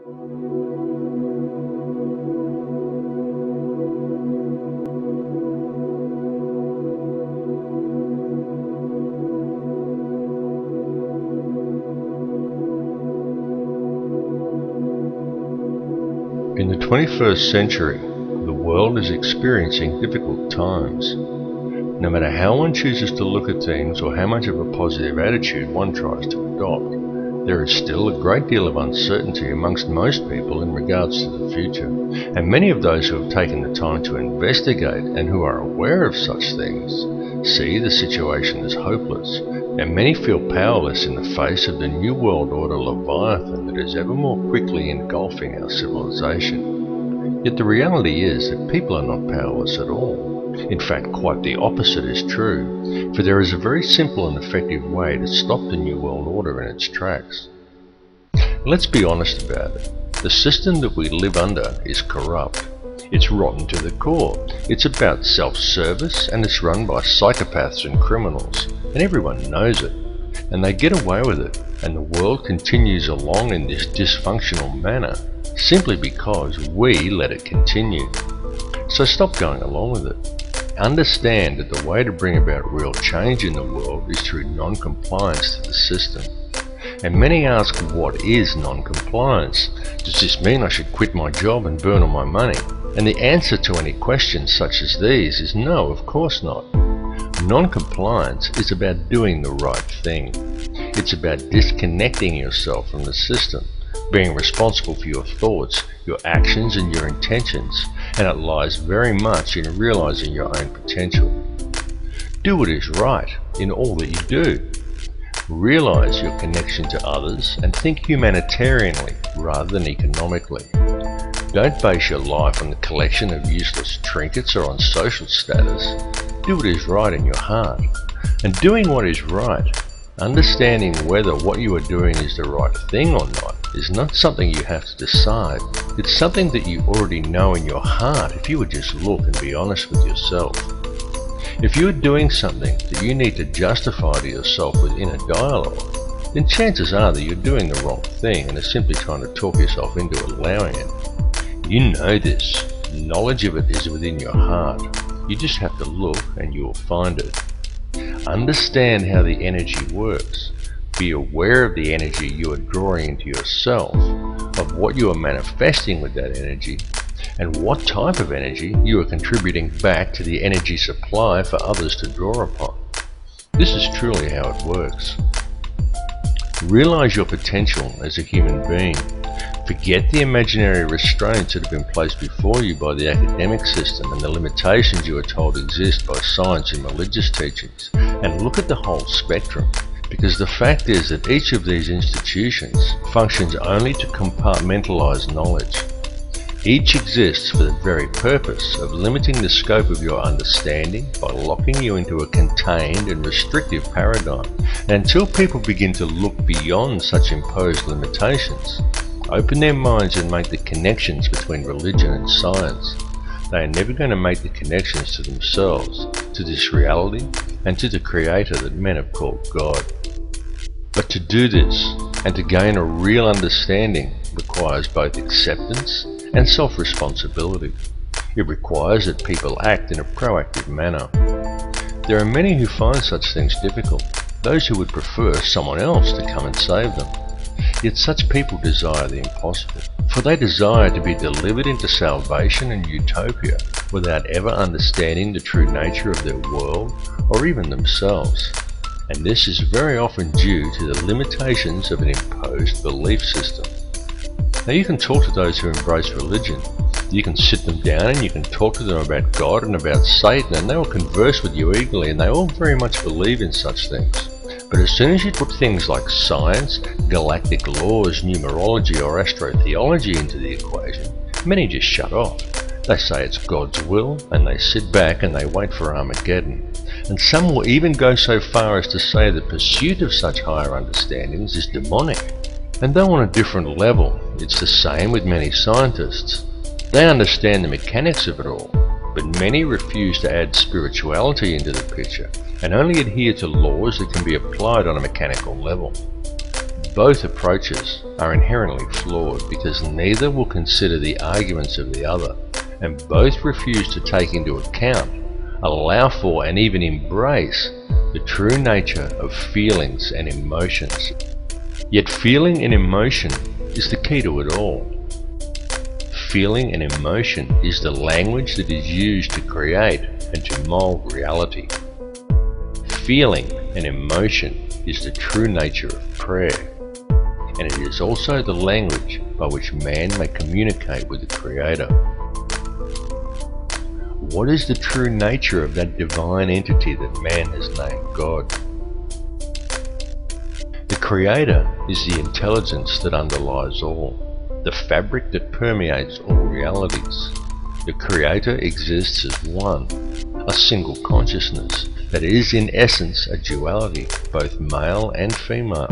In the 21st century, the world is experiencing difficult times. No matter how one chooses to look at things or how much of a positive attitude one tries to adopt, there is still a great deal of uncertainty amongst most people in regards to the future, and many of those who have taken the time to investigate and who are aware of such things see the situation as hopeless, and many feel powerless in the face of the New World Order Leviathan that is ever more quickly engulfing our civilization. Yet the reality is that people are not powerless at all. In fact, quite the opposite is true, for there is a very simple and effective way to stop the New World Order in its tracks. Let's be honest about it. The system that we live under is corrupt. It's rotten to the core. It's about self-service, and it's run by psychopaths and criminals, and everyone knows it. And they get away with it, and the world continues along in this dysfunctional manner, simply because we let it continue. So stop going along with it. Understand that the way to bring about real change in the world is through non-compliance to the system. And many ask, what is non-compliance? Does this mean I should quit my job and burn all my money? And the answer to any questions such as these is no, of course not. Non-compliance is about doing the right thing. It's about disconnecting yourself from the system, being responsible for your thoughts, your actions and your intentions, and it lies very much in realizing your own potential. Do what is right in all that you do. Realize your connection to others and think humanitarianly rather than economically. Don't base your life on the collection of useless trinkets or on social status. Do what is right in your heart. And doing what is right, understanding whether what you are doing is the right thing or not, is not something you have to decide. It's something that you already know in your heart if you would just look and be honest with yourself. If you are doing something that you need to justify to yourself within a dialogue, then chances are that you're doing the wrong thing and are simply trying to talk yourself into allowing it. You know this. Knowledge of it is within your heart. You just have to look and you will find it. Understand how the energy works. Be aware of the energy you are drawing into yourself, of what you are manifesting with that energy, and what type of energy you are contributing back to the energy supply for others to draw upon. This is truly how it works. Realize your potential as a human being. Forget the imaginary restraints that have been placed before you by the academic system and the limitations you are told exist by science and religious teachings, and look at the whole spectrum. Because the fact is that each of these institutions functions only to compartmentalize knowledge. Each exists for the very purpose of limiting the scope of your understanding by locking you into a contained and restrictive paradigm. And until people begin to look beyond such imposed limitations, open their minds and make the connections between religion and science, they are never going to make the connections to themselves, to this reality, and to the Creator that men have called God. But to do this, and to gain a real understanding, requires both acceptance and self-responsibility. It requires that people act in a proactive manner. There are many who find such things difficult, those who would prefer someone else to come and save them. Yet such people desire the impossible, for they desire to be delivered into salvation and utopia without ever understanding the true nature of their world or even themselves. And this is very often due to the limitations of an imposed belief system. Now you can talk to those who embrace religion. You can sit them down and you can talk to them about God and about Satan, and they will converse with you eagerly, and they all very much believe in such things. But as soon as you put things like science, galactic laws, numerology or astrotheology into the equation, many just shut off. They say it's God's will, and they sit back and they wait for Armageddon. And some will even go so far as to say the pursuit of such higher understandings is demonic. And though on a different level, it's the same with many scientists. They understand the mechanics of it all, but many refuse to add spirituality into the picture and only adhere to laws that can be applied on a mechanical level. both approaches are inherently flawed because neither will consider the arguments of the other, and both refuse to take into account, allow for, and even embrace the true nature of feelings and emotions. Yet feeling and emotion is the key to it all. Feeling and emotion is the language that is used to create and to mold reality. Feeling and emotion is the true nature of prayer, and it is also the language by which man may communicate with the Creator. What is the true nature of that divine entity that man has named God? The Creator is the intelligence that underlies all, the fabric that permeates all realities. The Creator exists as one, a single consciousness that is in essence a duality, both male and female,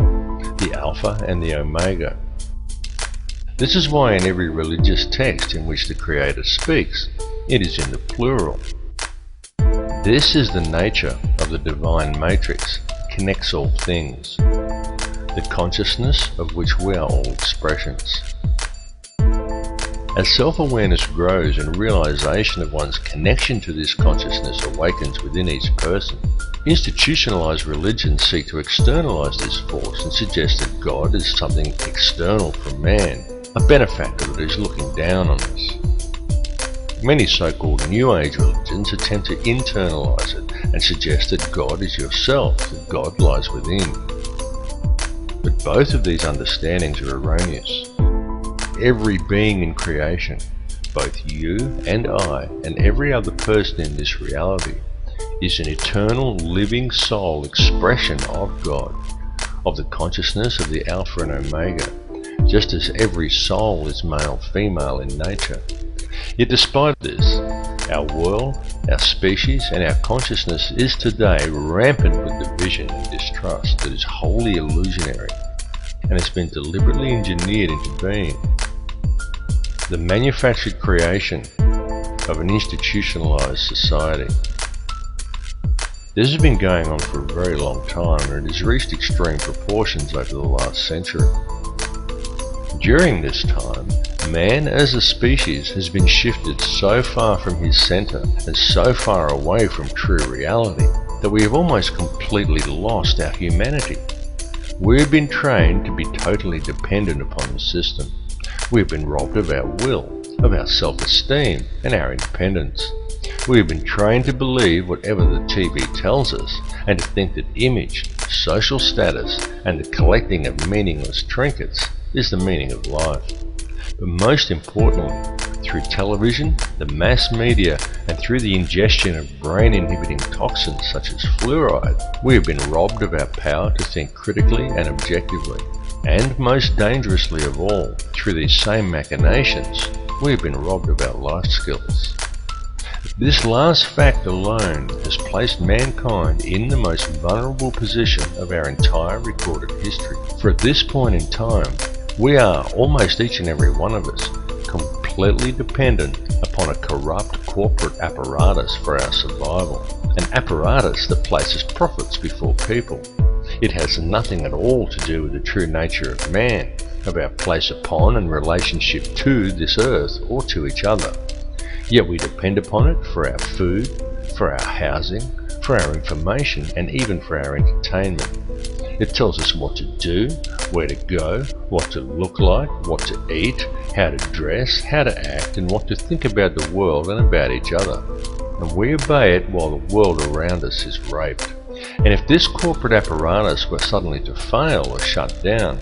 the Alpha and the Omega. This is why in every religious text in which the Creator speaks, it is in the plural. This is the nature of the divine matrix, connects all things, the consciousness of which we are all expressions. As self-awareness grows and realization of one's connection to this consciousness awakens within each person, institutionalized religions seek to externalize this force and suggest that God is something external from man, a benefactor that is looking down on us. Many so-called New Age religions attempt to internalize it and suggest that God is yourself, that God lies within. But both of these understandings are erroneous. Every being in creation, both you and I and every other person in this reality, is an eternal living soul expression of God, of the consciousness of the Alpha and Omega, just as every soul is male-female in nature. Yet despite this, our world, our species and our consciousness is today rampant with division and distrust that is wholly illusionary and has been deliberately engineered into being. The manufactured creation of an institutionalized society. This has been going on for a very long time, and it has reached extreme proportions over the last century. During this time, man as a species has been shifted so far from his center and so far away from true reality that we have almost completely lost our humanity. We have been trained to be totally dependent upon the system. We have been robbed of our will, of our self-esteem and our independence. We have been trained to believe whatever the TV tells us and to think that image, social status and the collecting of meaningless trinkets is the meaning of life. But most importantly, through television, the mass media and through the ingestion of brain-inhibiting toxins such as fluoride, we have been robbed of our power to think critically and objectively. And most dangerously of all, through these same machinations, we have been robbed of our life skills. This last fact alone has placed mankind in the most vulnerable position of our entire recorded history. For at this point in time, we are, almost each and every one of us, completely dependent upon a corrupt corporate apparatus for our survival. An apparatus that places profits before people. It has nothing at all to do with the true nature of man, of our place upon and relationship to this earth or to each other. Yet we depend upon it for our food, for our housing, for our information, and even for our entertainment. It tells us what to do, where to go, what to look like, what to eat, how to dress, how to act, and what to think about the world and about each other. And we obey it while the world around us is raped. And if this corporate apparatus were suddenly to fail or shut down,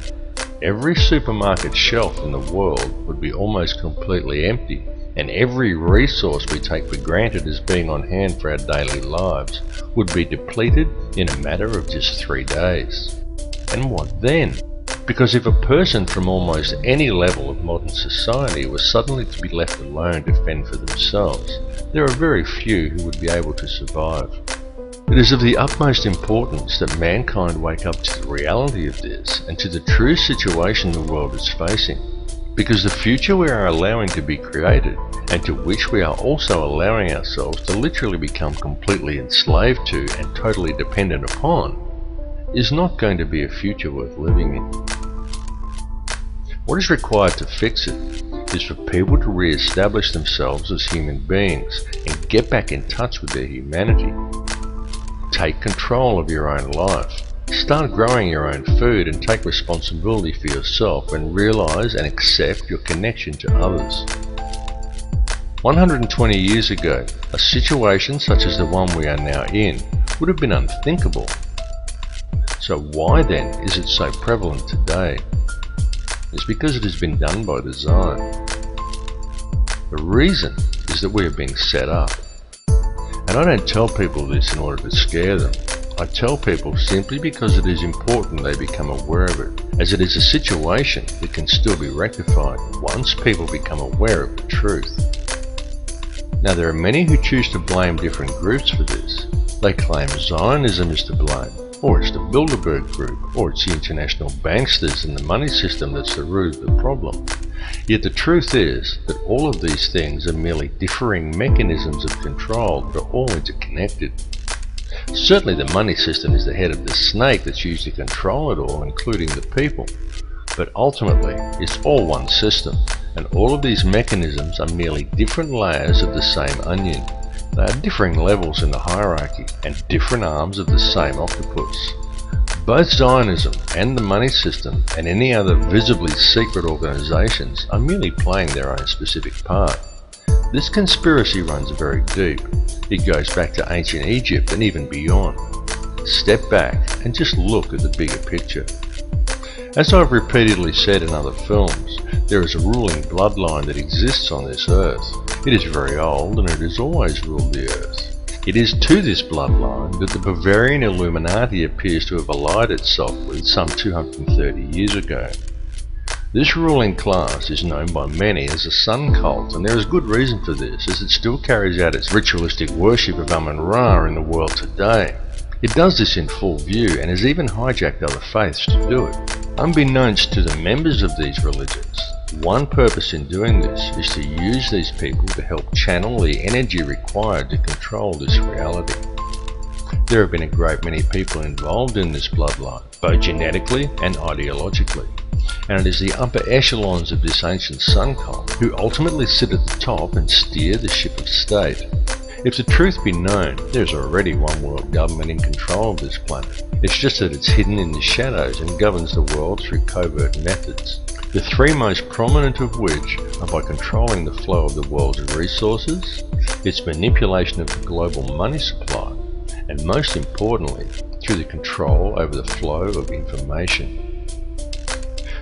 every supermarket shelf in the world would be almost completely empty, and every resource we take for granted as being on hand for our daily lives would be depleted in a matter of just 3 days. And what then? Because if a person from almost any level of modern society was suddenly to be left alone to fend for themselves, there are very few who would be able to survive. It is of the utmost importance that mankind wake up to the reality of this and to the true situation the world is facing, because the future we are allowing to be created, and to which we are also allowing ourselves to literally become completely enslaved to and totally dependent upon, is not going to be a future worth living in. What is required to fix it is for people to re-establish themselves as human beings and get back in touch with their humanity. Take control of your own life. Start growing your own food and take responsibility for yourself and realize and accept your connection to others. 120 years ago, a situation such as the one we are now in would have been unthinkable. So why then is it so prevalent today? It's because it has been done by design. The reason is that we are being set up. And I don't tell people this in order to scare them. I tell people simply because it is important they become aware of it, as it is a situation that can still be rectified once people become aware of the truth. Now there are many who choose to blame different groups for this. They claim Zionism is to blame, or it's the Bilderberg Group, or it's the international banksters and the money system that's the root of the problem. Yet the truth is that all of these things are merely differing mechanisms of control that are all interconnected. Certainly the money system is the head of the snake that's used to control it all, including the people. But ultimately, it's all one system, and all of these mechanisms are merely different layers of the same onion. They are differing levels in the hierarchy, and different arms of the same octopus. Both Zionism and the money system and any other visibly secret organizations are merely playing their own specific part. This conspiracy runs very deep. It goes back to ancient Egypt and even beyond. Step back and just look at the bigger picture. As I've repeatedly said in other films, there is a ruling bloodline that exists on this earth. It is very old and it has always ruled the earth. It is to this bloodline that the Bavarian Illuminati appears to have allied itself with some 230 years ago. This ruling class is known by many as the Sun Cult, and there is good reason for this, as it still carries out its ritualistic worship of Amun-Ra in the world today. It does this in full view and has even hijacked other faiths to do it. Unbeknownst to the members of these religions, one purpose in doing this is to use these people to help channel the energy required to control this reality. There have been a great many people involved in this bloodline, both genetically and ideologically. And it is the upper echelons of this ancient sun cult who ultimately sit at the top and steer the ship of state. If the truth be known, there is already one world government in control of this planet. It's just that it's hidden in the shadows and governs the world through covert methods. The three most prominent of which are by controlling the flow of the world's resources, its manipulation of the global money supply, and most importantly, through the control over the flow of information.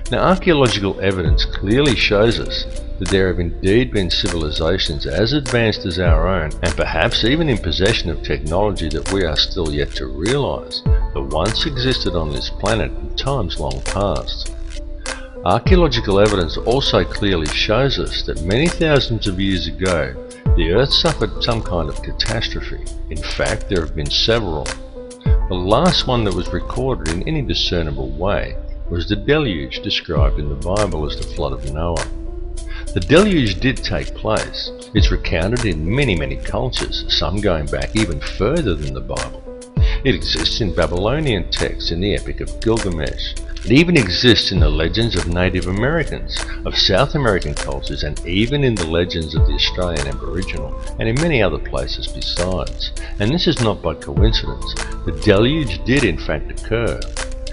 Now, archaeological evidence clearly shows us that there have indeed been civilizations as advanced as our own, and perhaps even in possession of technology that we are still yet to realize, that once existed on this planet in times long past. Archaeological evidence also clearly shows us that many thousands of years ago, the Earth suffered some kind of catastrophe. In fact, there have been several. The last one that was recorded in any discernible way was the deluge described in the Bible as the flood of Noah. The deluge did take place. It's recounted in many cultures, some going back even further than the Bible. It exists in Babylonian texts in the Epic of Gilgamesh. It even exists in the legends of Native Americans, of South American cultures, and even in the legends of the Australian Aboriginal, and in many other places besides. And this is not by coincidence. The deluge did in fact occur.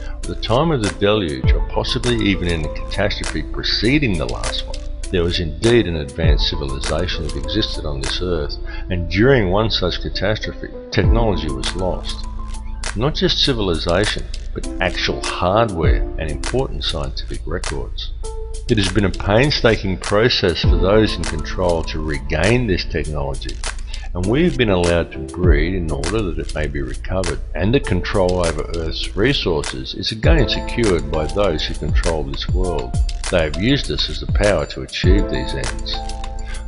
At the time of the deluge, or possibly even in the catastrophe preceding the last one, there was indeed an advanced civilization that existed on this earth, and during one such catastrophe, technology was lost. Not just civilization, but actual hardware and important scientific records. It has been a painstaking process for those in control to regain this technology, and we have been allowed to breed in order that it may be recovered, and the control over Earth's resources is again secured by those who control this world. They have used us as the power to achieve these ends.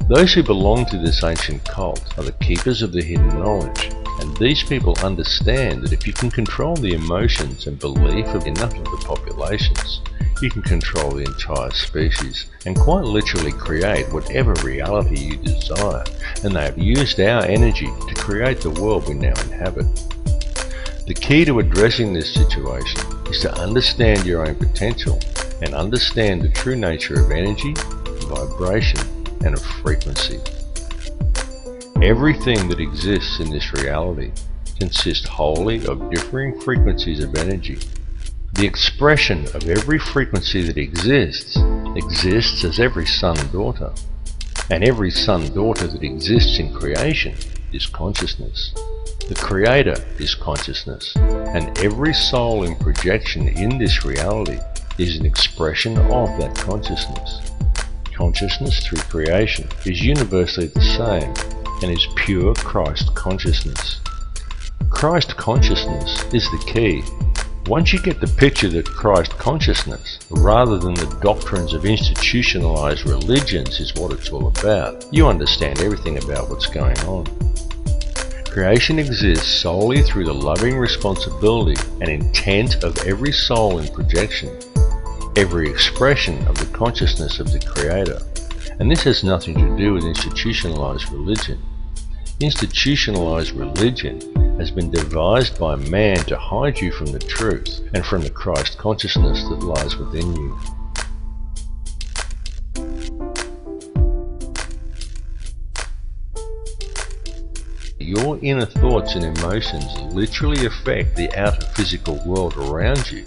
Those who belong to this ancient cult are the keepers of the hidden knowledge, and these people understand that if you can control the emotions and belief of enough of the populations, you can control the entire species and quite literally create whatever reality you desire, and they have used our energy to create the world we now inhabit. The key to addressing this situation is to understand your own potential and understand the true nature of energy, vibration, and of frequency. Everything that exists in this reality consists wholly of differing frequencies of energy. The expression of every frequency that exists as every son-daughter, and every son-daughter that exists in creation is consciousness. The Creator is consciousness, and every soul in projection in this reality is an expression of that consciousness. Consciousness through creation is universally the same and is pure Christ consciousness. Christ consciousness is the key. Once you get the picture that Christ consciousness, rather than the doctrines of institutionalized religions, is what it's all about, you understand everything about what's going on. Creation exists solely through the loving responsibility and intent of every soul in projection, every expression of the consciousness of the Creator. And this has nothing to do with institutionalized religion. Institutionalized religion has been devised by man to hide you from the truth and from the Christ consciousness that lies within you. Your inner thoughts and emotions literally affect the outer physical world around you.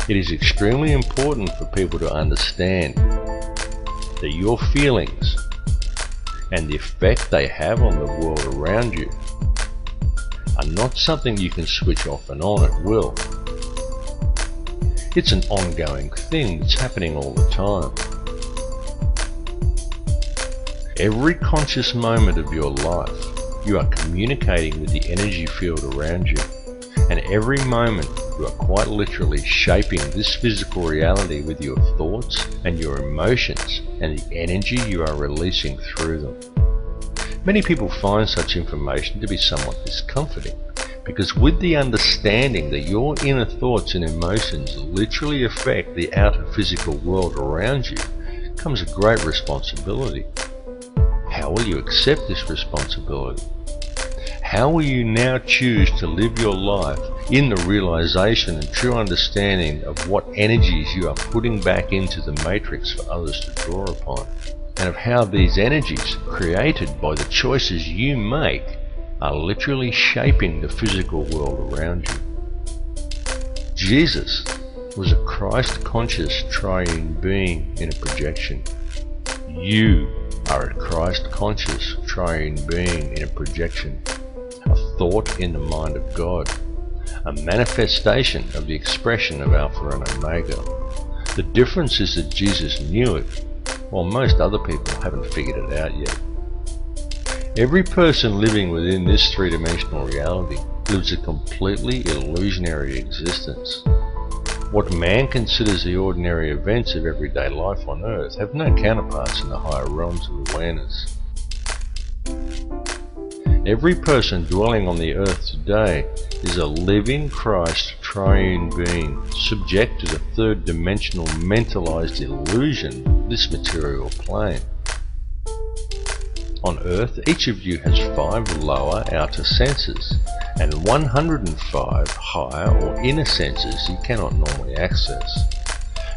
It is extremely important for people to understand that your feelings and the effect they have on the world around you are not something you can switch off and on at will. It's an ongoing thing that's happening all the time. Every conscious moment of your life, you are communicating with the energy field around you, and every moment you are quite literally shaping this physical reality with your thoughts and your emotions and the energy you are releasing through them. Many people find such information to be somewhat discomforting, because with the understanding that your inner thoughts and emotions literally affect the outer physical world around you comes a great responsibility. How will you accept this responsibility? How will you now choose to live your life in the realization and true understanding of what energies you are putting back into the matrix for others to draw upon, and of how these energies, created by the choices you make, are literally shaping the physical world around you? Jesus was a Christ-conscious triune being in a projection. You are a Christ-conscious triune being in a projection, a thought in the mind of God, a manifestation of the expression of Alpha and Omega. The difference is that Jesus knew it, while most other people haven't figured it out yet. Every person living within this three-dimensional reality lives a completely illusionary existence. What man considers the ordinary events of everyday life on Earth have no counterparts in the higher realms of awareness. Every person dwelling on the Earth today is a living Christ triune being, subject to the third-dimensional mentalized illusion of this material plane. On Earth, each of you has 5 lower outer senses and 105 higher or inner senses you cannot normally access.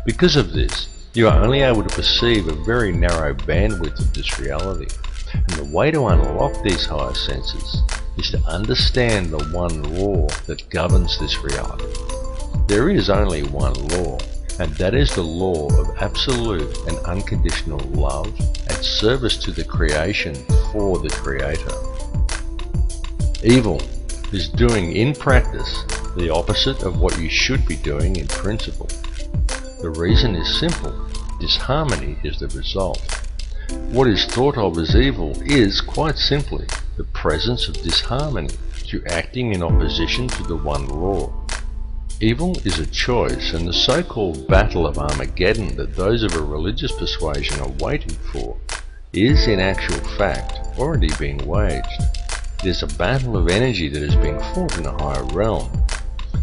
Because of this, you are only able to perceive a very narrow bandwidth of this reality, and the way to unlock these higher senses is to understand the one law that governs this reality. There is only one law, and that is the law of absolute and unconditional love and service to the creation for the Creator. Evil is doing in practice the opposite of what you should be doing in principle. The reason is simple: disharmony is the result. What is thought of as evil is, quite simply, the presence of disharmony through acting in opposition to the one law. Evil is a choice, and the so-called Battle of Armageddon that those of a religious persuasion are waiting for is, in actual fact, already being waged. It is a battle of energy that is being fought in a higher realm.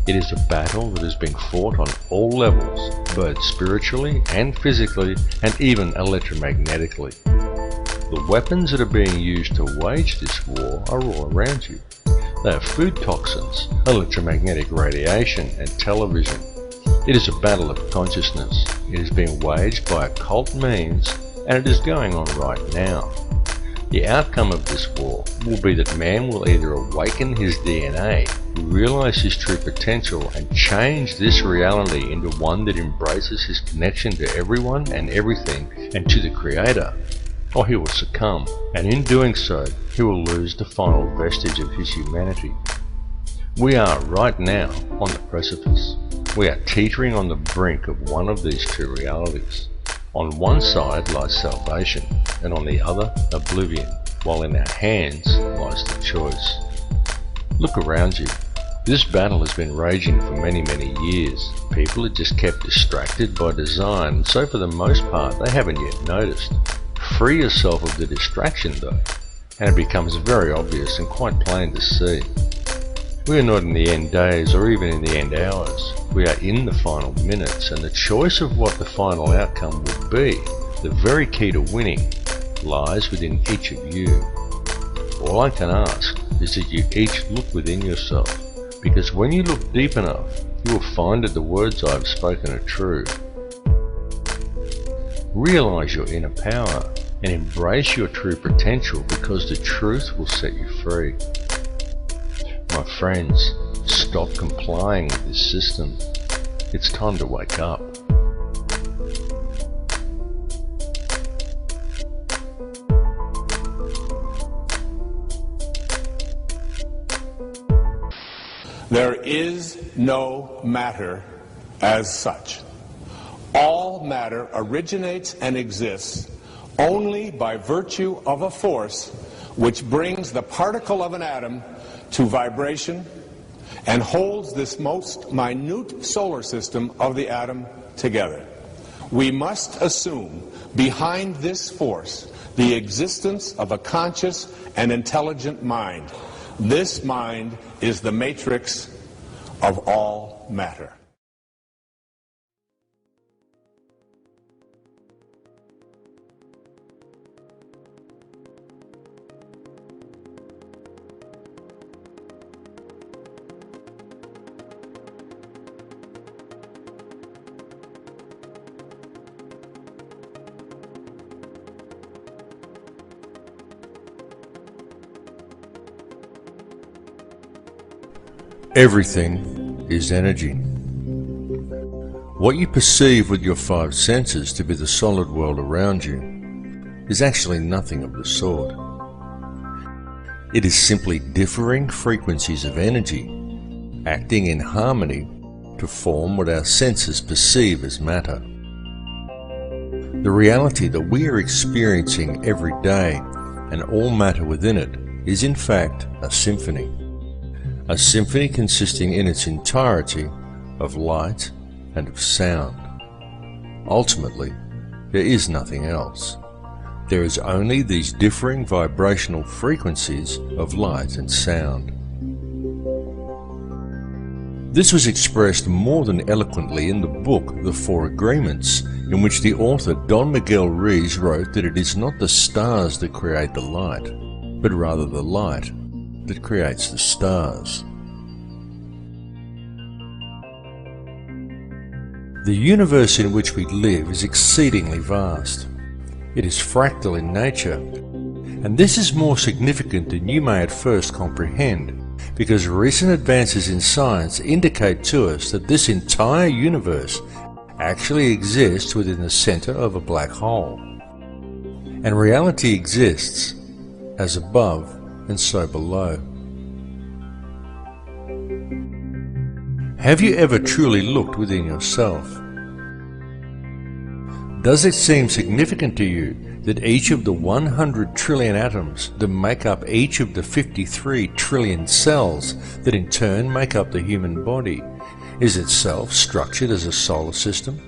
It is a battle that is being fought on all levels, both spiritually and physically, and even electromagnetically. The weapons that are being used to wage this war are all around you. They are food toxins, electromagnetic radiation, and television. It is a battle of consciousness. It is being waged by occult means, and it is going on right now. The outcome of this war will be that man will either awaken his DNA, realize his true potential, and change this reality into one that embraces his connection to everyone and everything and to the Creator, or he will succumb, and in doing so, he will lose the final vestige of his humanity. We are right now on the precipice. We are teetering on the brink of one of these two realities. On one side lies salvation, and on the other, oblivion, while in our hands lies the choice. Look around you. This battle has been raging for many years. People are just kept distracted by design, so for the most part they haven't yet noticed. Free yourself of the distraction though, and it becomes very obvious and quite plain to see. We are not in the end days or even in the end hours. We are in the final minutes, and the choice of what the final outcome will be, the very key to winning, lies within each of you. All I can ask is that you each look within yourself, because when you look deep enough, you will find that the words I have spoken are true. Realize your inner power and embrace your true potential, because the truth will set you free. My friends, stop complying with this system. It's time to wake up. There is no matter as such. All matter originates and exists only by virtue of a force which brings the particle of an atom to vibration and holds this most minute solar system of the atom together. We must assume behind this force the existence of a conscious and intelligent mind. This mind is the matrix of all matter. Everything is energy. What you perceive with your five senses to be the solid world around you is actually nothing of the sort. It is simply differing frequencies of energy acting in harmony to form what our senses perceive as matter. The reality that we are experiencing every day and all matter within it is in fact a symphony. A symphony consisting in its entirety of light and of sound. Ultimately, there is nothing else. There is only these differing vibrational frequencies of light and sound. This was expressed more than eloquently in the book The Four Agreements, in which the author Don Miguel Ruiz wrote that it is not the stars that create the light, but rather the light that creates the stars. The universe in which we live is exceedingly vast. It is fractal in nature, and this is more significant than you may at first comprehend, because recent advances in science indicate to us that this entire universe actually exists within the center of a black hole. And reality exists as above and so below. Have you ever truly looked within yourself? Does it seem significant to you that each of the 100 trillion atoms that make up each of the 53 trillion cells that in turn make up the human body is itself structured as a solar system?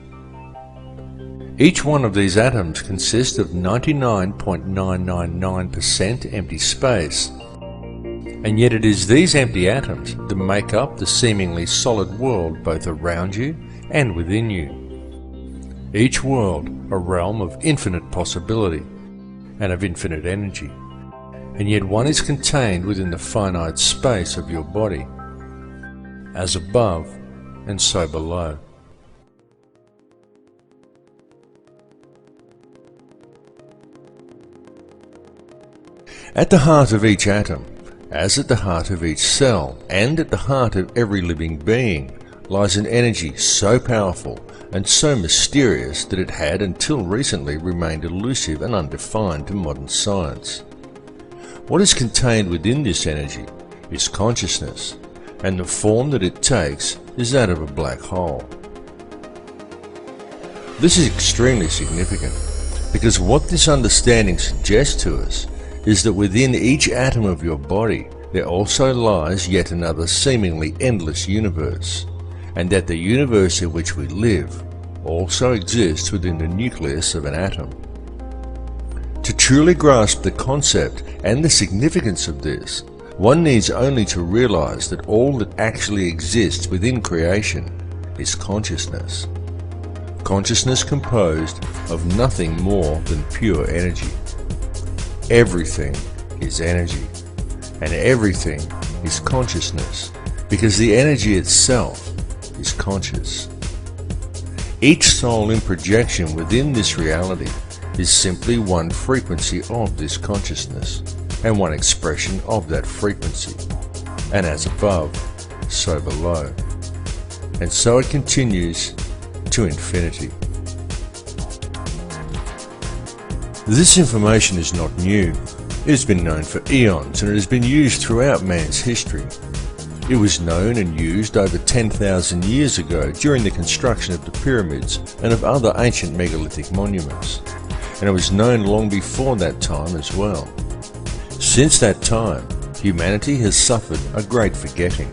Each one of these atoms consists of 99.999% empty space, and yet it is these empty atoms that make up the seemingly solid world both around you and within you. Each world a realm of infinite possibility and of infinite energy, and yet one is contained within the finite space of your body, as above and so below. At the heart of each atom, as at the heart of each cell, and at the heart of every living being, lies an energy so powerful and so mysterious that it had until recently remained elusive and undefined to modern science. What is contained within this energy is consciousness, and the form that it takes is that of a black hole. This is extremely significant, because what this understanding suggests to us is that within each atom of your body there also lies yet another seemingly endless universe, and that the universe in which we live also exists within the nucleus of an atom. To truly grasp the concept and the significance of this, one needs only to realize that all that actually exists within creation is consciousness. Consciousness composed of nothing more than pure energy. Everything is energy, and everything is consciousness, because the energy itself is conscious. Each soul in projection within this reality is simply one frequency of this consciousness, and one expression of that frequency, and as above, so below. And so it continues to infinity. This information is not new. It has been known for eons, and it has been used throughout man's history. It was known and used over 10,000 years ago during the construction of the pyramids and of other ancient megalithic monuments, and it was known long before that time as well. Since that time, humanity has suffered a great forgetting,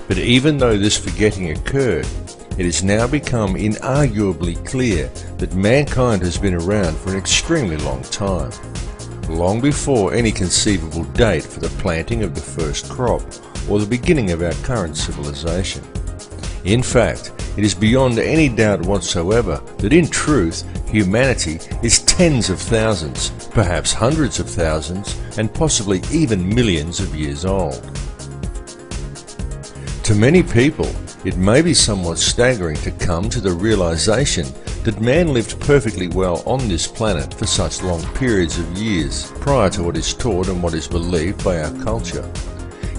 but even though this forgetting occurred, it has now become inarguably clear that mankind has been around for an extremely long time, long before any conceivable date for the planting of the first crop or the beginning of our current civilization. In fact, it is beyond any doubt whatsoever that in truth, humanity is tens of thousands, perhaps hundreds of thousands, and possibly even millions of years old. To many people, it may be somewhat staggering to come to the realization that man lived perfectly well on this planet for such long periods of years prior to what is taught and what is believed by our culture.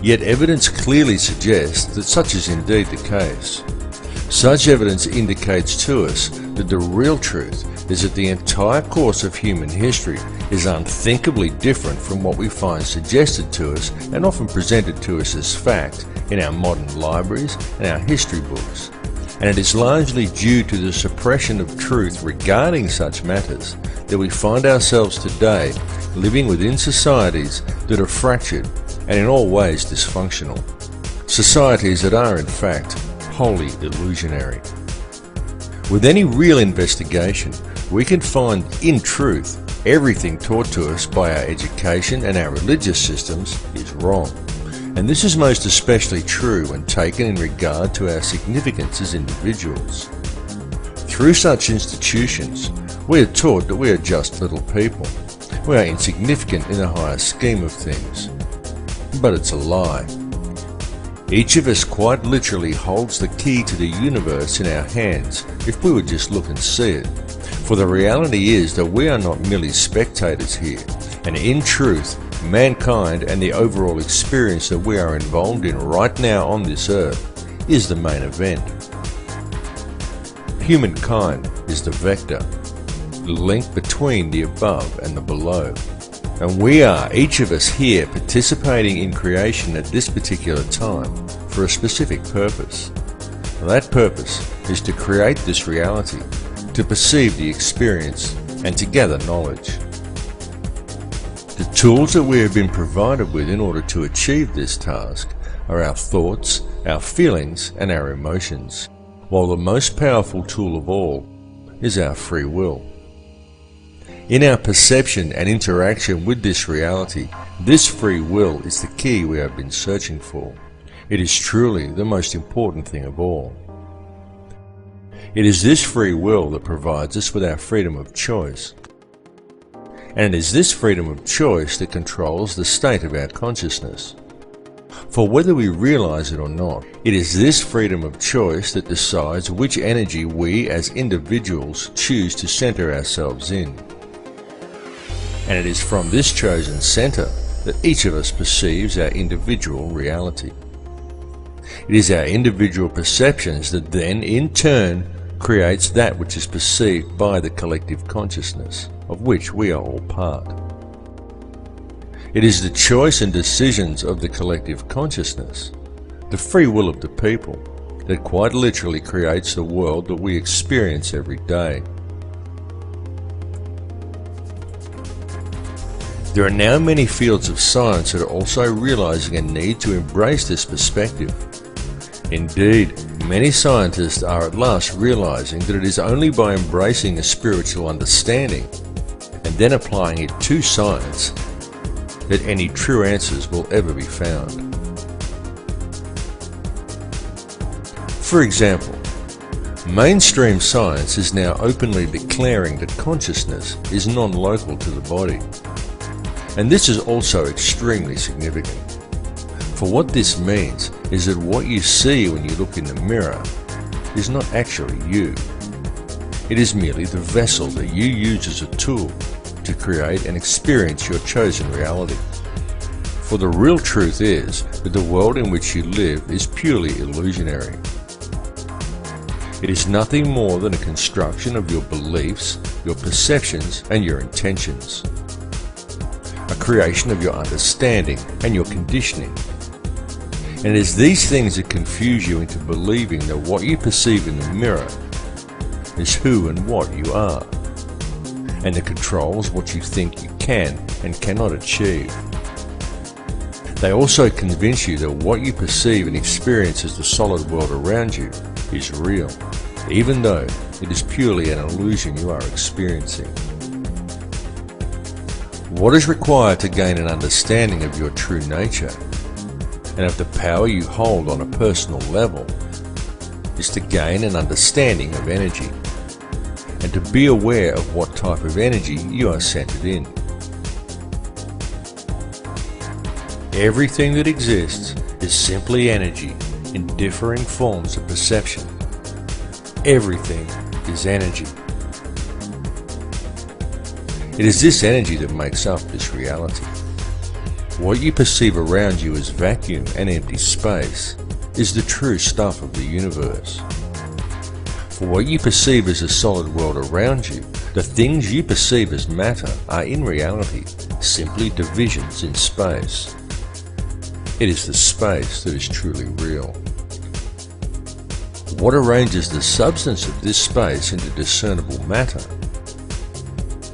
Yet evidence clearly suggests that such is indeed the case. Such evidence indicates to us that the real truth is that the entire course of human history is unthinkably different from what we find suggested to us and often presented to us as fact in our modern libraries and our history books. And it is largely due to the suppression of truth regarding such matters that we find ourselves today living within societies that are fractured and in all ways dysfunctional. Societies that are in fact wholly illusionary. With any real investigation, we can find, in truth, everything taught to us by our education and our religious systems is wrong. And this is most especially true when taken in regard to our significance as individuals. Through such institutions, we are taught that we are just little people. We are insignificant in the higher scheme of things. But it's a lie. Each of us quite literally holds the key to the universe in our hands if we would just look and see it. For the reality is that we are not merely spectators here, and in truth, mankind and the overall experience that we are involved in right now on this earth is the main event. Humankind is the vector, the link between the above and the below. And we are, each of us here, participating in creation at this particular time for a specific purpose. And that purpose is to create this reality, to perceive the experience, and to gather knowledge. The tools that we have been provided with in order to achieve this task are our thoughts, our feelings, and our emotions, while the most powerful tool of all is our free will. In our perception and interaction with this reality, this free will is the key we have been searching for. It is truly the most important thing of all. It is this free will that provides us with our freedom of choice. And it is this freedom of choice that controls the state of our consciousness. For whether we realize it or not, it is this freedom of choice that decides which energy we as individuals choose to center ourselves in. And it is from this chosen center that each of us perceives our individual reality. It is our individual perceptions that then, in turn, creates that which is perceived by the collective consciousness, of which we are all part. It is the choice and decisions of the collective consciousness, the free will of the people, that quite literally creates the world that we experience every day. There are now many fields of science that are also realizing a need to embrace this perspective. Indeed, many scientists are at last realizing that it is only by embracing a spiritual understanding and then applying it to science that any true answers will ever be found. For example, mainstream science is now openly declaring that consciousness is non-local to the body. And this is also extremely significant. For what this means is that what you see when you look in the mirror is not actually you. It is merely the vessel that you use as a tool to create and experience your chosen reality. For the real truth is that the world in which you live is purely illusionary. It is nothing more than a construction of your beliefs, your perceptions, and your intentions. A creation of your understanding and your conditioning. And it is these things that confuse you into believing that what you perceive in the mirror is who and what you are, and that controls what you think you can and cannot achieve. They also convince you that what you perceive and experience as the solid world around you is real, even though it is purely an illusion you are experiencing. What is required to gain an understanding of your true nature and of the power you hold on a personal level is to gain an understanding of energy and to be aware of what type of energy you are centered in. Everything that exists is simply energy in differing forms of perception. Everything is energy. It is this energy that makes up this reality. What you perceive around you as vacuum and empty space is the true stuff of the universe. For what you perceive as a solid world around you, the things you perceive as matter are in reality simply divisions in space. It is the space that is truly real. What arranges the substance of this space into discernible matter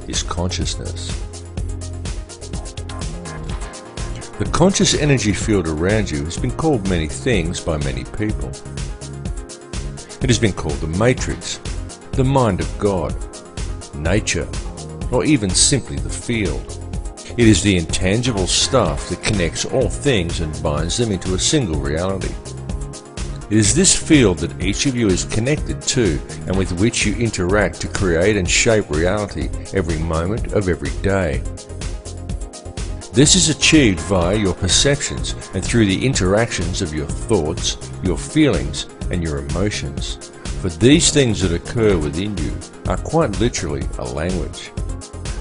is consciousness. The conscious energy field around you has been called many things by many people. It has been called the matrix, the mind of God, nature, or even simply the field. It is the intangible stuff that connects all things and binds them into a single reality. It is this field that each of you is connected to and with which you interact to create and shape reality every moment of every day. This is achieved via your perceptions and through the interactions of your thoughts, your feelings, and your emotions. For these things that occur within you are quite literally a language.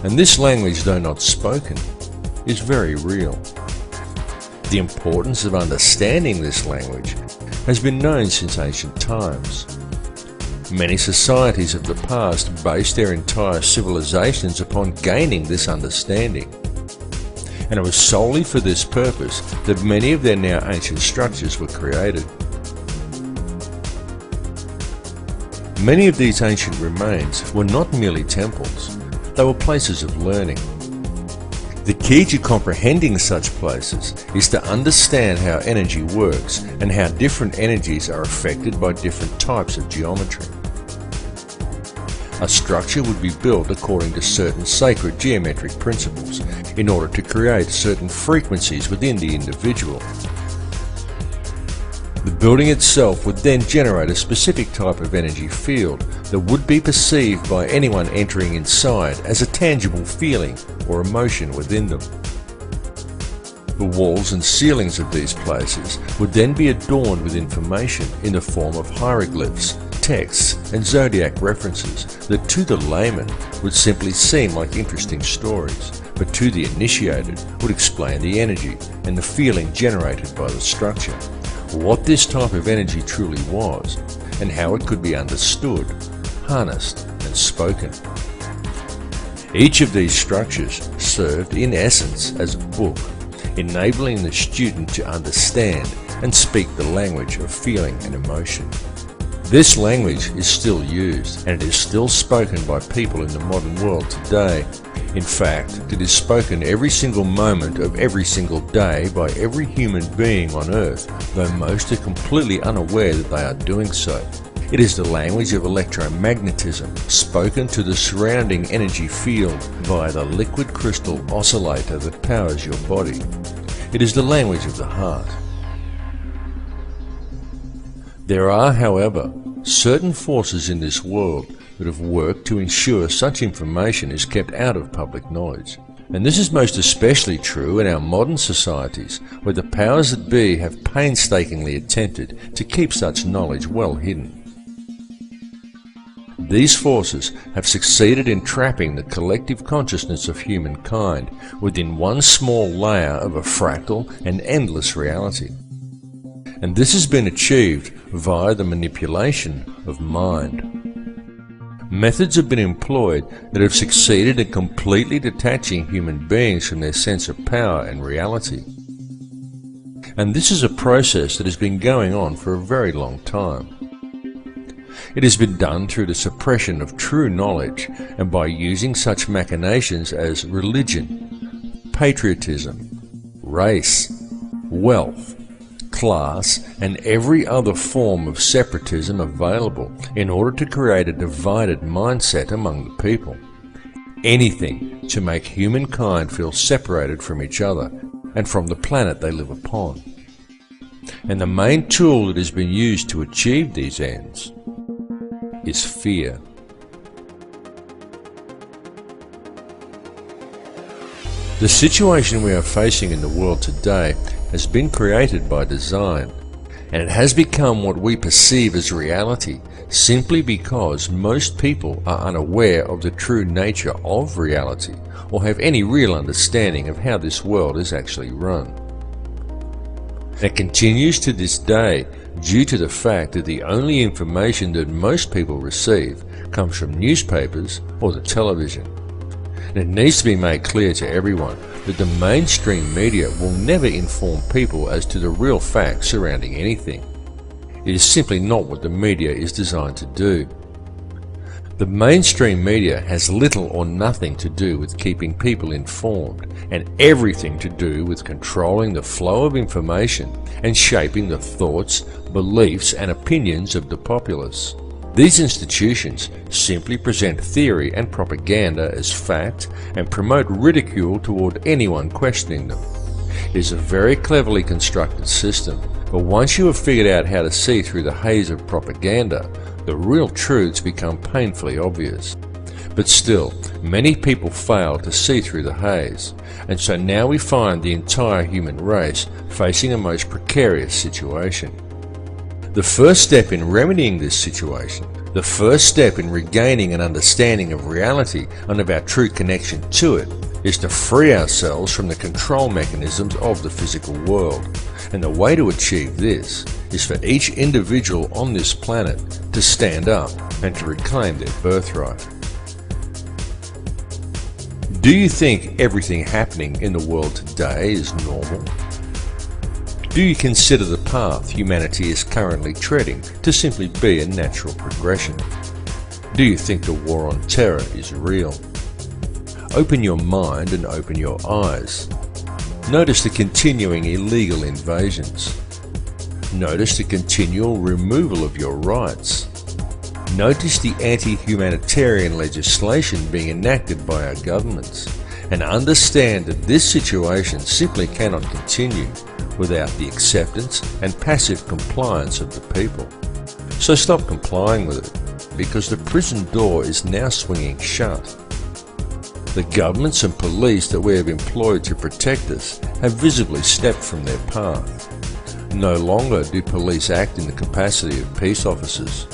And this language, though not spoken, is very real. The importance of understanding this language has been known since ancient times. Many societies of the past based their entire civilizations upon gaining this understanding. And it was solely for this purpose that many of their now ancient structures were created. Many of these ancient remains were not merely temples, they were places of learning. The key to comprehending such places is to understand how energy works and how different energies are affected by different types of geometry. A structure would be built according to certain sacred geometric principles in order to create certain frequencies within the individual. The building itself would then generate a specific type of energy field that would be perceived by anyone entering inside as a tangible feeling or emotion within them. The walls and ceilings of these places would then be adorned with information in the form of hieroglyphs, texts and zodiac references that to the layman would simply seem like interesting stories, but to the initiated would explain the energy and the feeling generated by the structure, what this type of energy truly was, and how it could be understood, harnessed, and spoken. Each of these structures served in essence as a book, enabling the student to understand and speak the language of feeling and emotion. This language is still used, and it is still spoken by people in the modern world today. In fact, it is spoken every single moment of every single day by every human being on earth, though most are completely unaware that they are doing so. It is the language of electromagnetism, spoken to the surrounding energy field via the liquid crystal oscillator that powers your body. It is the language of the heart. There are, however, certain forces in this world that have worked to ensure such information is kept out of public knowledge. And this is most especially true in our modern societies, where the powers that be have painstakingly attempted to keep such knowledge well hidden. These forces have succeeded in trapping the collective consciousness of humankind within one small layer of a fractal and endless reality. And this has been achieved via the manipulation of mind. Methods have been employed that have succeeded in completely detaching human beings from their sense of power and reality. And this is a process that has been going on for a very long time. It has been done through the suppression of true knowledge and by using such machinations as religion, patriotism, race, wealth, class, and every other form of separatism available in order to create a divided mindset among the people. Anything to make humankind feel separated from each other and from the planet they live upon. And the main tool that has been used to achieve these ends is fear. The situation we are facing in the world today has been created by design, and it has become what we perceive as reality simply because most people are unaware of the true nature of reality or have any real understanding of how this world is actually run. It continues to this day due to the fact that the only information that most people receive comes from newspapers or the television. And it needs to be made clear to everyone that the mainstream media will never inform people as to the real facts surrounding anything. It is simply not what the media is designed to do. The mainstream media has little or nothing to do with keeping people informed, and everything to do with controlling the flow of information and shaping the thoughts, beliefs, and opinions of the populace. These institutions simply present theory and propaganda as fact and promote ridicule toward anyone questioning them. It is a very cleverly constructed system, but once you have figured out how to see through the haze of propaganda, the real truths become painfully obvious. But still, many people fail to see through the haze, and so now we find the entire human race facing a most precarious situation. The first step in remedying this situation, the first step in regaining an understanding of reality and of our true connection to it, is to free ourselves from the control mechanisms of the physical world. And the way to achieve this is for each individual on this planet to stand up and to reclaim their birthright. Do you think everything happening in the world today is normal? Do you consider the path humanity is currently treading to simply be a natural progression? Do you think the war on terror is real? Open your mind and open your eyes. Notice the continuing illegal invasions. Notice the continual removal of your rights. Notice the anti-humanitarian legislation being enacted by our governments, and understand that this situation simply cannot continue without the acceptance and passive compliance of the people. So stop complying with it, because the prison door is now swinging shut. The governments and police that we have employed to protect us have visibly stepped from their path. No longer do police act in the capacity of peace officers.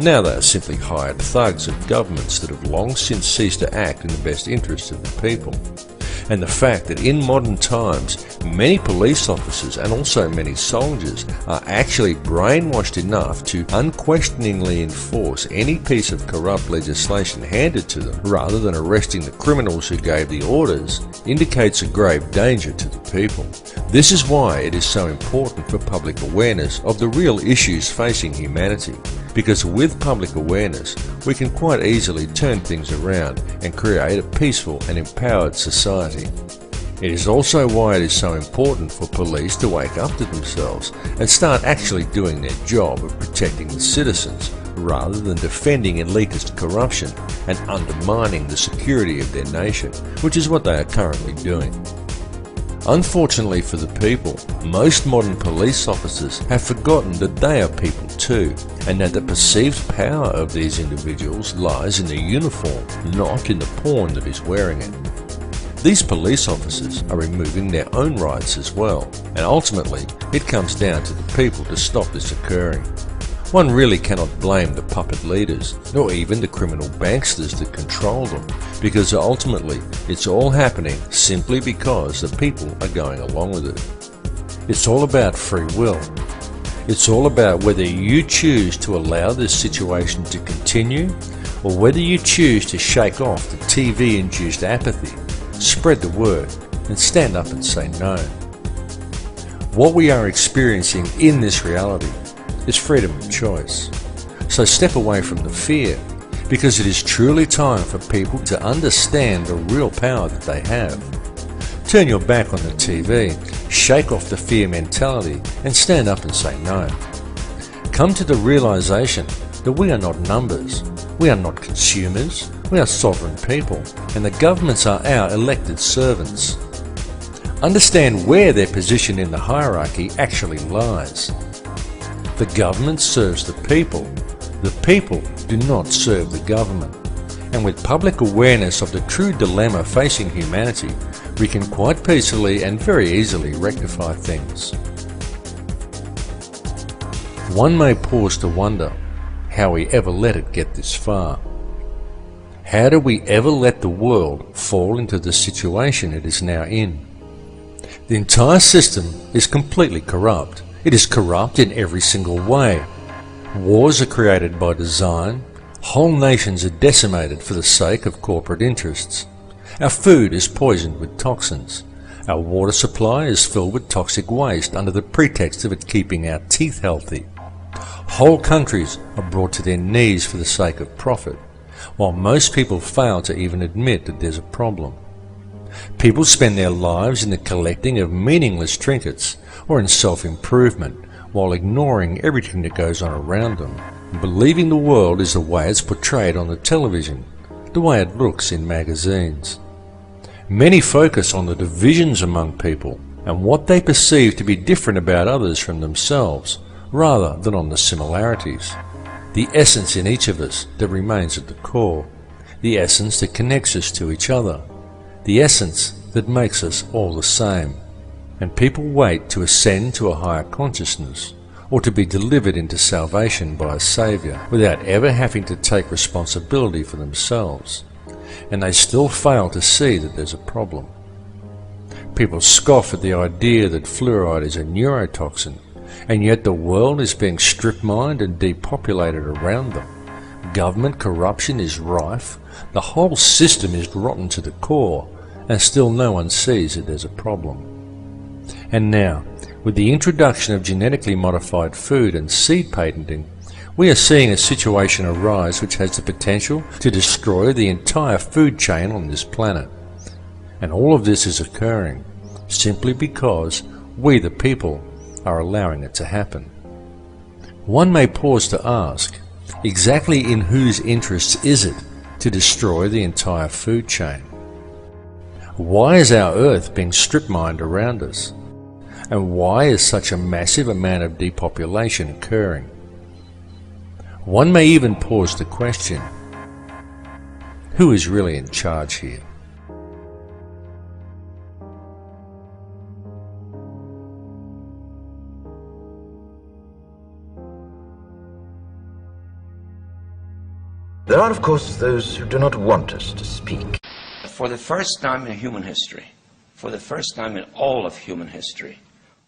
Now they are simply hired thugs of governments that have long since ceased to act in the best interests of the people. And the fact that in modern times many police officers and also many soldiers are actually brainwashed enough to unquestioningly enforce any piece of corrupt legislation handed to them rather than arresting the criminals who gave the orders indicates a grave danger to the people. This is why it is so important for public awareness of the real issues facing humanity, because with public awareness we can quite easily turn things around and create a peaceful and empowered society. It is also why it is so important for police to wake up to themselves and start actually doing their job of protecting the citizens rather than defending elitist corruption and undermining the security of their nation, which is what they are currently doing. Unfortunately for the people, most modern police officers have forgotten that they are people too, and that the perceived power of these individuals lies in the uniform, not in the pawn that is wearing it. These police officers are removing their own rights as well, and ultimately it comes down to the people to stop this occurring. One really cannot blame the puppet leaders, nor even the criminal banksters that control them, because ultimately it's all happening simply because the people are going along with it. It's all about free will. It's all about whether you choose to allow this situation to continue, or whether you choose to shake off the TV-induced apathy, spread the word, and stand up and say no. What we are experiencing in this reality is freedom of choice. So step away from the fear, because it is truly time for people to understand the real power that they have. Turn your back on the TV, shake off the fear mentality, and stand up and say no. Come to the realization that we are not numbers, we are not consumers, we are sovereign people, and the governments are our elected servants. Understand where their position in the hierarchy actually lies. The government serves the people do not serve the government. And with public awareness of the true dilemma facing humanity, we can quite peacefully and very easily rectify things. One may pause to wonder how we ever let it get this far. How did we ever let the world fall into the situation it is now in? The entire system is completely corrupt. It is corrupt in every single way. Wars are created by design. Whole nations are decimated for the sake of corporate interests. Our food is poisoned with toxins. Our water supply is filled with toxic waste under the pretext of it keeping our teeth healthy. Whole countries are brought to their knees for the sake of profit, while most people fail to even admit that there's a problem. People spend their lives in the collecting of meaningless trinkets or in self-improvement, while ignoring everything that goes on around them, and believing the world is the way it's portrayed on the television, the way it looks in magazines. Many focus on the divisions among people and what they perceive to be different about others from themselves, rather than on the similarities. The essence in each of us that remains at the core, the essence that connects us to each other, the essence that makes us all the same. And people wait to ascend to a higher consciousness, or to be delivered into salvation by a Saviour, without ever having to take responsibility for themselves. And they still fail to see that there's a problem. People scoff at the idea that fluoride is a neurotoxin, and yet the world is being strip-mined and depopulated around them. Government corruption is rife, the whole system is rotten to the core, and still no one sees that there's a problem. And now, with the introduction of genetically modified food and seed patenting, we are seeing a situation arise which has the potential to destroy the entire food chain on this planet. And all of this is occurring simply because we the people are allowing it to happen. One may pause to ask, exactly in whose interests is it to destroy the entire food chain? Why is our earth being strip-mined around us? And why is such a massive amount of depopulation occurring? One may even pause to question, who is really in charge here? There are, of course, those who do not want us to speak. For the first time in human history, for the first time in all of human history,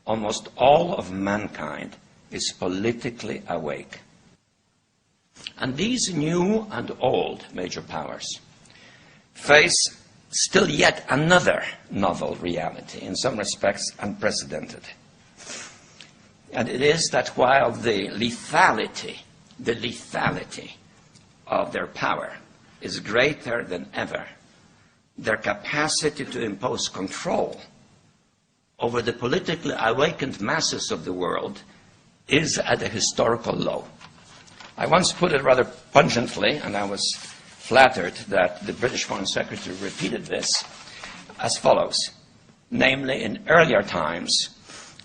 almost all of mankind is politically awake. And these new and old major powers face still yet another novel reality, in some respects unprecedented. And it is that while the lethality of their power is greater than ever, their capacity to impose control over the politically awakened masses of the world is at a historical low. I once put it rather pungently, and I was flattered that the British Foreign Secretary repeated this, as follows. Namely, in earlier times,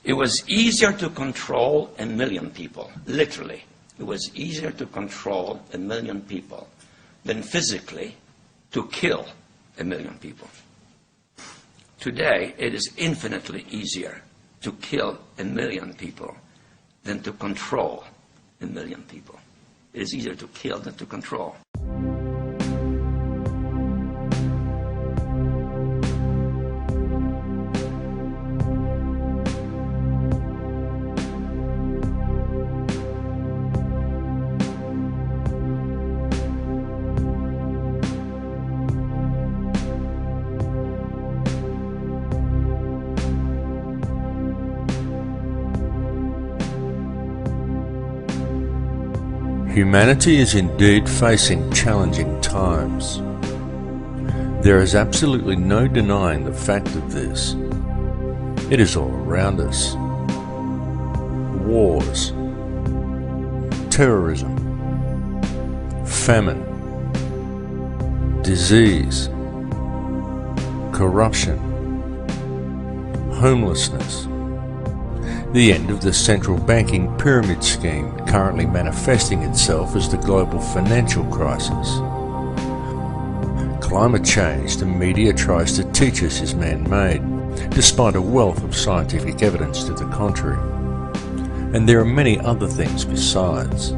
it was easier to control 1 million people, literally. It was easier to control 1 million people than physically to kill 1 million people. Today, it is infinitely easier to kill 1 million people than to control 1 million people. It is easier to kill than to control. Humanity is indeed facing challenging times. There is absolutely no denying the fact of this. It is all around us. Wars, terrorism, famine, disease, corruption, homelessness, the end of the central banking pyramid scheme currently manifesting itself as the global financial crisis. Climate change the media tries to teach us is man-made, despite a wealth of scientific evidence to the contrary. And there are many other things besides.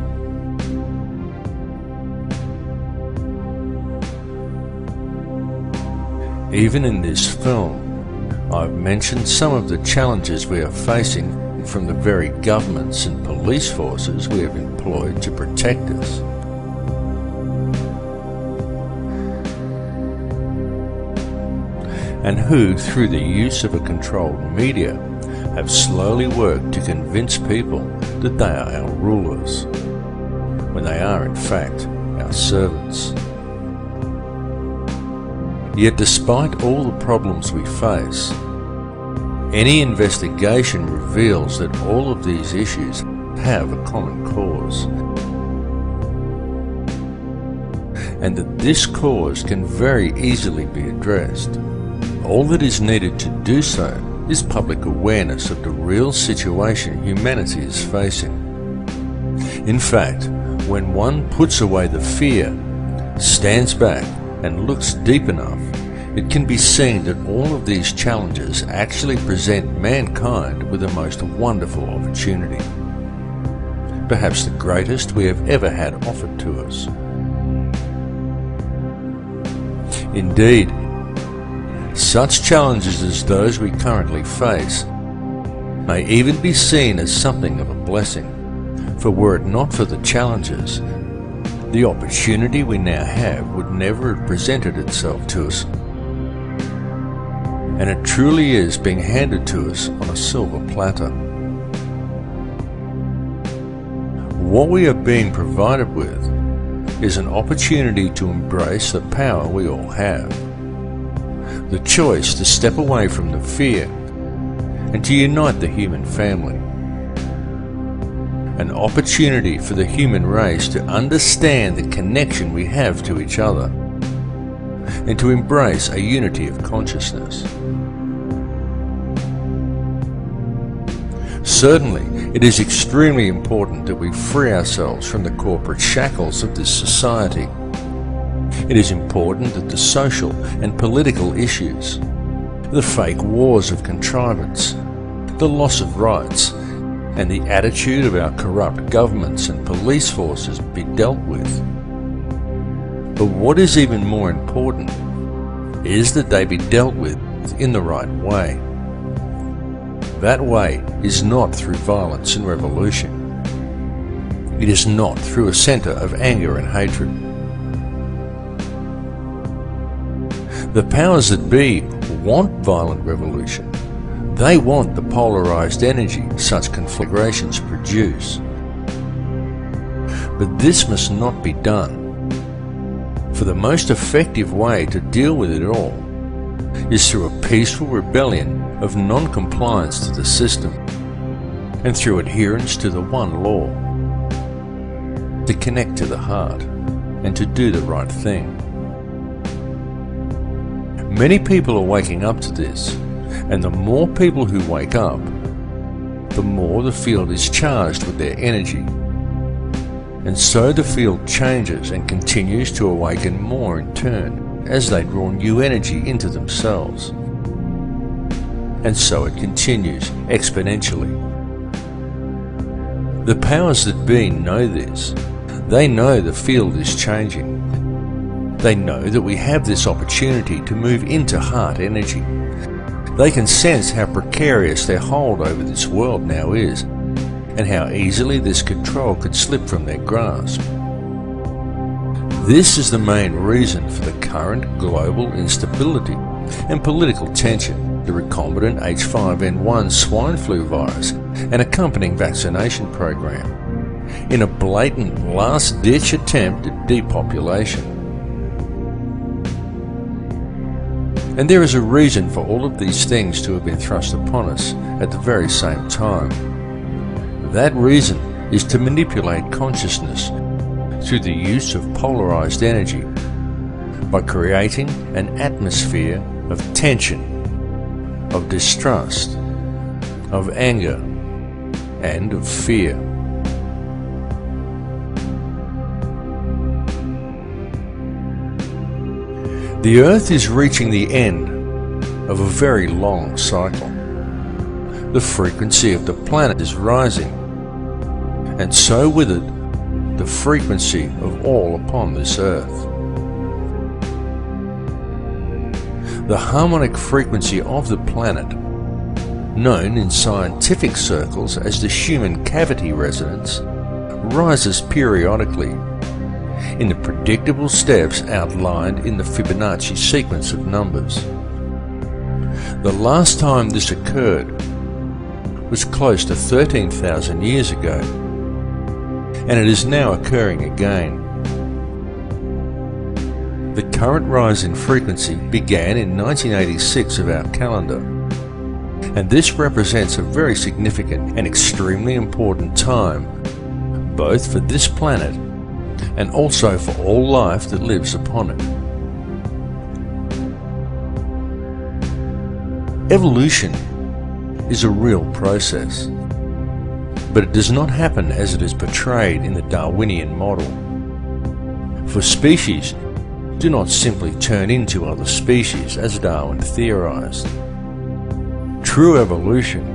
Even in this film, I've mentioned some of the challenges we are facing from the very governments and police forces we have employed to protect us. And who, through the use of a controlled media, have slowly worked to convince people that they are our rulers, when they are in fact our servants. Yet despite all the problems we face, any investigation reveals that all of these issues have a common cause, and that this cause can very easily be addressed. All that is needed to do so is public awareness of the real situation humanity is facing. In fact, when one puts away the fear, stands back and looks deep enough, it can be seen that all of these challenges actually present mankind with the most wonderful opportunity, perhaps the greatest we have ever had offered to us. Indeed, such challenges as those we currently face may even be seen as something of a blessing, for were it not for the challenges, the opportunity we now have would never have presented itself to us. And it truly is being handed to us on a silver platter. What we are being provided with is an opportunity to embrace the power we all have. The choice to step away from the fear and to unite the human family. An opportunity for the human race to understand the connection we have to each other and to embrace a unity of consciousness. Certainly, it is extremely important that we free ourselves from the corporate shackles of this society. It is important that the social and political issues, the fake wars of contrivance, the loss of rights, and the attitude of our corrupt governments and police forces be dealt with. But what is even more important is that they be dealt with in the right way. That way is not through violence and revolution. It is not through a centre of anger and hatred. The powers that be want violent revolution. They want the polarised energy such conflagrations produce. But this must not be done. For the most effective way to deal with it all is through a peaceful rebellion of non-compliance to the system and through adherence to the one law, to connect to the heart and to do the right thing. Many people are waking up to this, and the more people who wake up, the more the field is charged with their energy. And so the field changes and continues to awaken more in turn as they draw new energy into themselves. And so it continues exponentially. The powers that be know this. They know the field is changing. They know that we have this opportunity to move into heart energy. They can sense how precarious their hold over this world now is, and how easily this control could slip from their grasp. This is the main reason for the current global instability and political tension, the recombinant H5N1 swine flu virus and accompanying vaccination program, in a blatant last-ditch attempt at depopulation. And there is a reason for all of these things to have been thrust upon us at the very same time. That reason is to manipulate consciousness through the use of polarized energy by creating an atmosphere of tension, of distrust, of anger, and of fear. The Earth is reaching the end of a very long cycle. The frequency of the planet is rising, and so with it, the frequency of all upon this Earth. The harmonic frequency of the planet, known in scientific circles as the Schumann cavity resonance, rises periodically in the predictable steps outlined in the Fibonacci sequence of numbers. The last time this occurred was close to 13,000 years ago, and it is now occurring again. The current rise in frequency began in 1986 of our calendar, and this represents a very significant and extremely important time, both for this planet and also for all life that lives upon it. Evolution is a real process, but it does not happen as it is portrayed in the Darwinian model. For species do not simply turn into other species as Darwin theorized. True evolution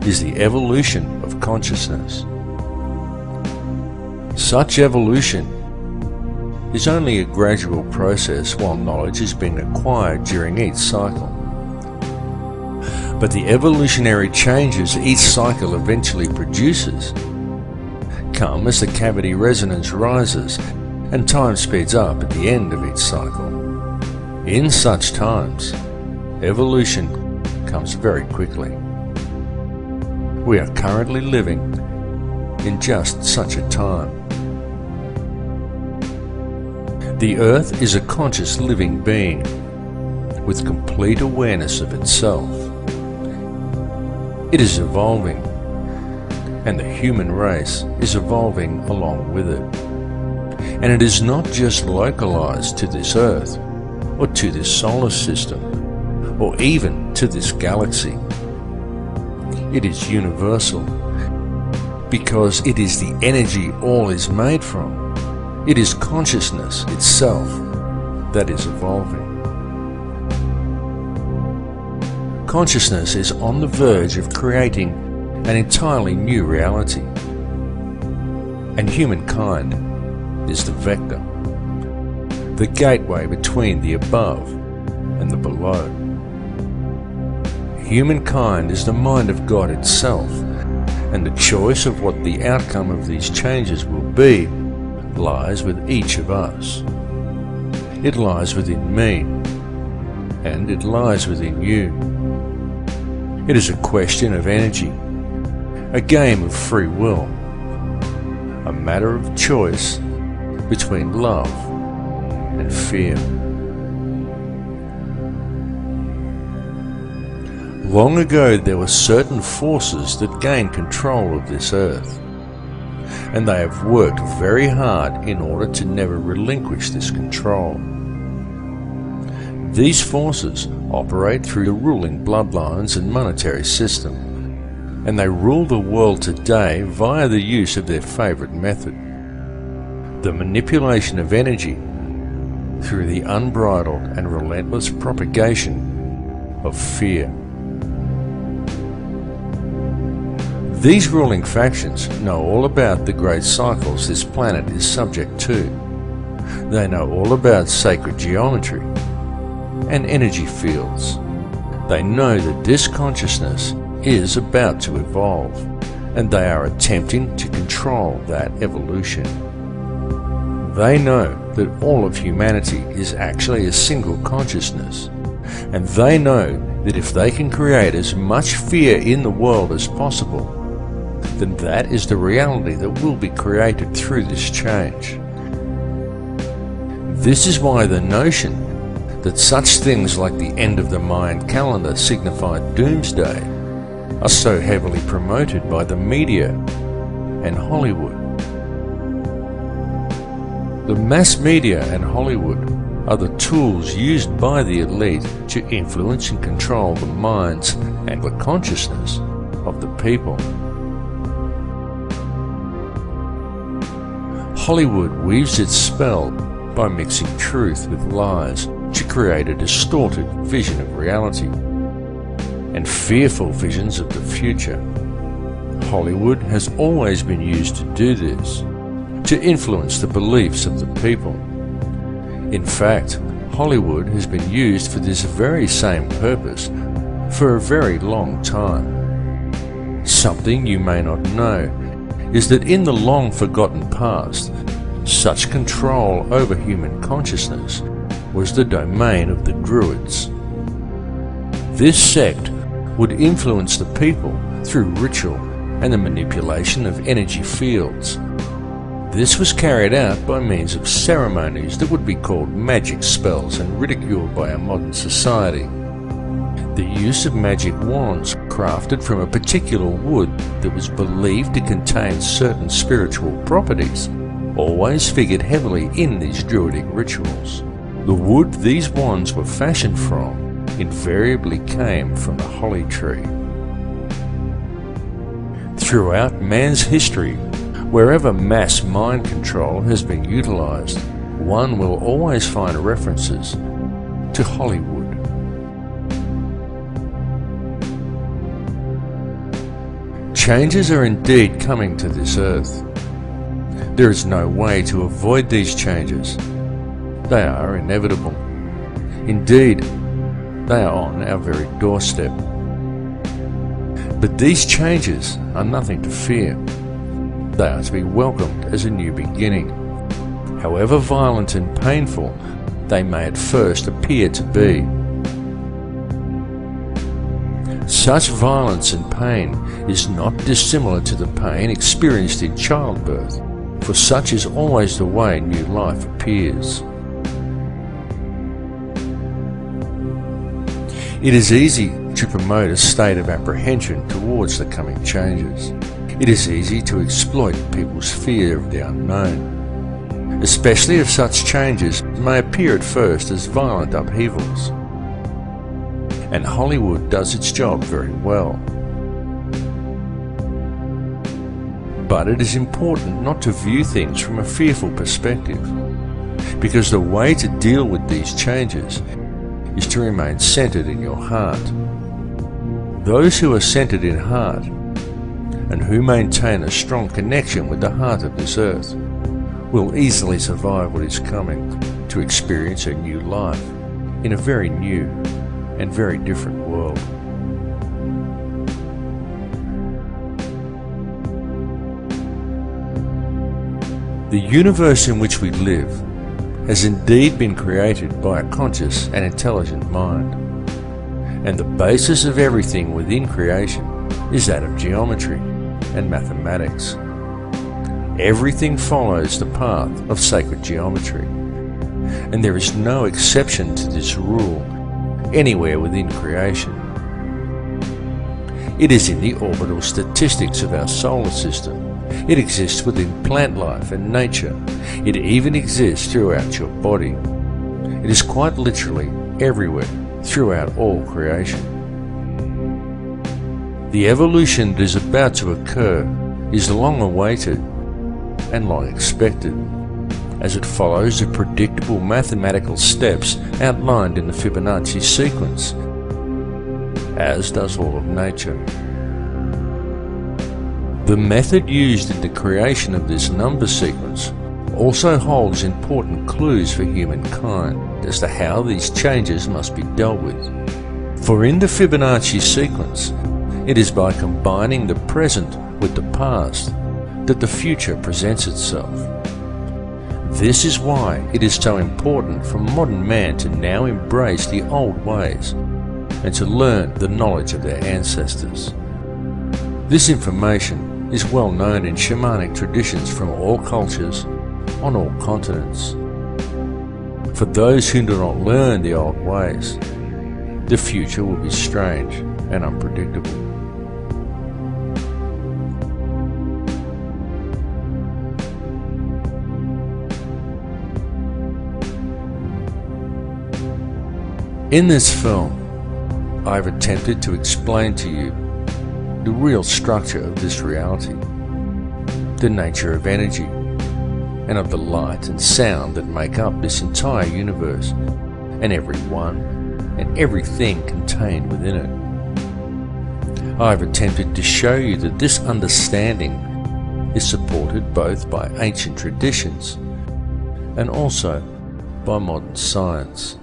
is the evolution of consciousness. Such evolution is only a gradual process while knowledge is being acquired during each cycle. But the evolutionary changes each cycle eventually produces come as the cavity resonance rises and time speeds up at the end of each cycle. In such times, evolution comes very quickly. We are currently living in just such a time. The Earth is a conscious living being with complete awareness of itself. It is evolving, and the human race is evolving along with it. And it is not just localized to this Earth, or to this solar system, or even to this galaxy. It is universal, because it is the energy all is made from. It is consciousness itself that is evolving. Consciousness is on the verge of creating an entirely new reality, and humankind is the vector. the gateway between the above and the below. Humankind is the mind of God itself, and the choice of what the outcome of these changes will be lies with each of us. It lies within me, and it lies within you. It is a question of energy, a game of free will, a matter of choice between love and fear. Long ago there were certain forces that gained control of this earth, and they have worked very hard in order to never relinquish this control. These forces operate through the ruling bloodlines and monetary system, and they rule the world today via the use of their favorite method, the manipulation of energy through the unbridled and relentless propagation of fear. These ruling factions know all about the great cycles this planet is subject to. They know all about sacred geometry and energy fields. They know that this consciousness is about to evolve, and they are attempting to control that evolution. They know that all of humanity is actually a single consciousness, and they know that if they can create as much fear in the world as possible, then that is the reality that will be created through this change. This is why the notion that such things like the end of the Mayan calendar signify doomsday are so heavily promoted by the media and Hollywood. The mass media and Hollywood are the tools used by the elite to influence and control the minds and the consciousness of the people. Hollywood weaves its spell by mixing truth with lies to create a distorted vision of reality and fearful visions of the future. Hollywood has always been used to do this, to influence the beliefs of the people. In fact, Hollywood has been used for this very same purpose for a very long time. Something you may not know is that in the long forgotten past, such control over human consciousness was the domain of the Druids. This sect would influence the people through ritual and the manipulation of energy fields. This was carried out by means of ceremonies that would be called magic spells and ridiculed by our modern society. The use of magic wands crafted from a particular wood that was believed to contain certain spiritual properties always figured heavily in these druidic rituals. The wood these wands were fashioned from invariably came from the holly tree. Throughout man's history, wherever mass mind control has been utilized, one will always find references to Hollywood. Changes are indeed coming to this earth. There is no way to avoid these changes. They are inevitable. Indeed, they are on our very doorstep. But these changes are nothing to fear. They are to be welcomed as a new beginning. However violent and painful they may at first appear to be. Such violence and pain is not dissimilar to the pain experienced in childbirth, for such is always the way new life appears. It is easy to promote a state of apprehension towards the coming changes. It is easy to exploit people's fear of the unknown, especially if such changes may appear at first as violent upheavals. And Hollywood does its job very well. But it is important not to view things from a fearful perspective, because the way to deal with these changes is to remain centered in your heart. Those who are centered in heart and who maintain a strong connection with the heart of this earth will easily survive what is coming. to experience a new life in a very new and very different world. The universe in which we live has indeed been created by a conscious and intelligent mind, and the basis of everything within creation is that of geometry and mathematics. Everything follows the path of sacred geometry, and there is no exception to this rule anywhere within creation. It is in the orbital statistics of our solar system. It exists within plant life and nature. It even exists throughout your body. It is quite literally everywhere throughout all creation. The evolution that is about to occur is long awaited and long expected, as it follows the predictable mathematical steps outlined in the Fibonacci sequence, as does all of nature. The method used in the creation of this number sequence also holds important clues for humankind as to how these changes must be dealt with. For in the Fibonacci sequence, it is by combining the present with the past that the future presents itself. This is why it is so important for modern man to now embrace the old ways and to learn the knowledge of their ancestors. This information is well known in shamanic traditions from all cultures on all continents. For those who do not learn the old ways, the future will be strange and unpredictable. In this film, I have attempted to explain to you the real structure of this reality, the nature of energy, and of the light and sound that make up this entire universe, and everyone and everything contained within it. I have attempted to show you that this understanding is supported both by ancient traditions and also by modern science.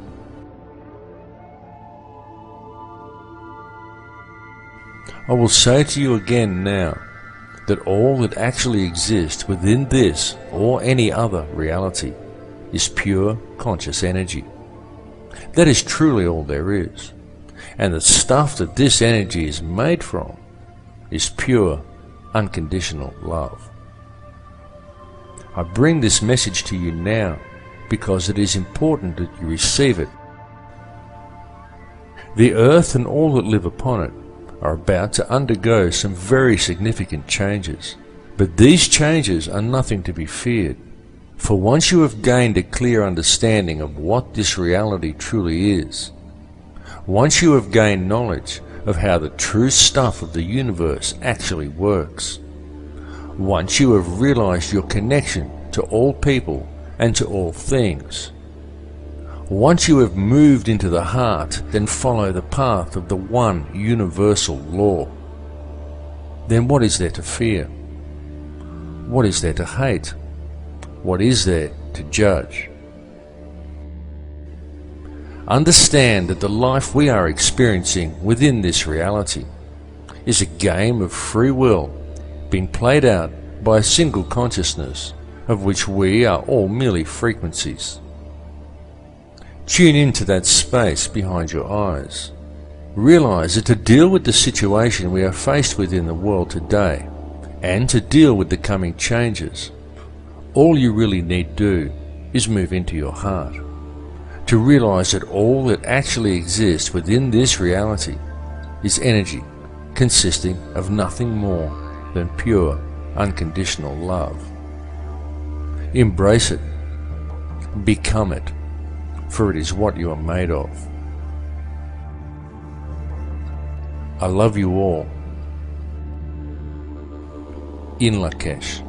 I will say to you again now that all that actually exists within this or any other reality is pure conscious energy. That is truly all there is, and the stuff that this energy is made from is pure, unconditional love. I bring this message to you now because it is important that you receive it. The earth and all that live upon it are about to undergo some very significant changes. But these changes are nothing to be feared, for once you have gained a clear understanding of what this reality truly is, once you have gained knowledge of how the true stuff of the universe actually works, once you have realized your connection to all people and to all things, once you have moved into the heart, then follow the path of the one universal law. Then what is there to fear? What is there to hate? What is there to judge? Understand that the life we are experiencing within this reality is a game of free will being played out by a single consciousness of which we are all merely frequencies. Tune into that space behind your eyes. Realize that to deal with the situation we are faced with in the world today, and to deal with the coming changes, all you really need do is move into your heart. To realize that all that actually exists within this reality is energy consisting of nothing more than pure, unconditional love. Embrace it. Become it. For it is what you are made of. I love you all. In Lakesh.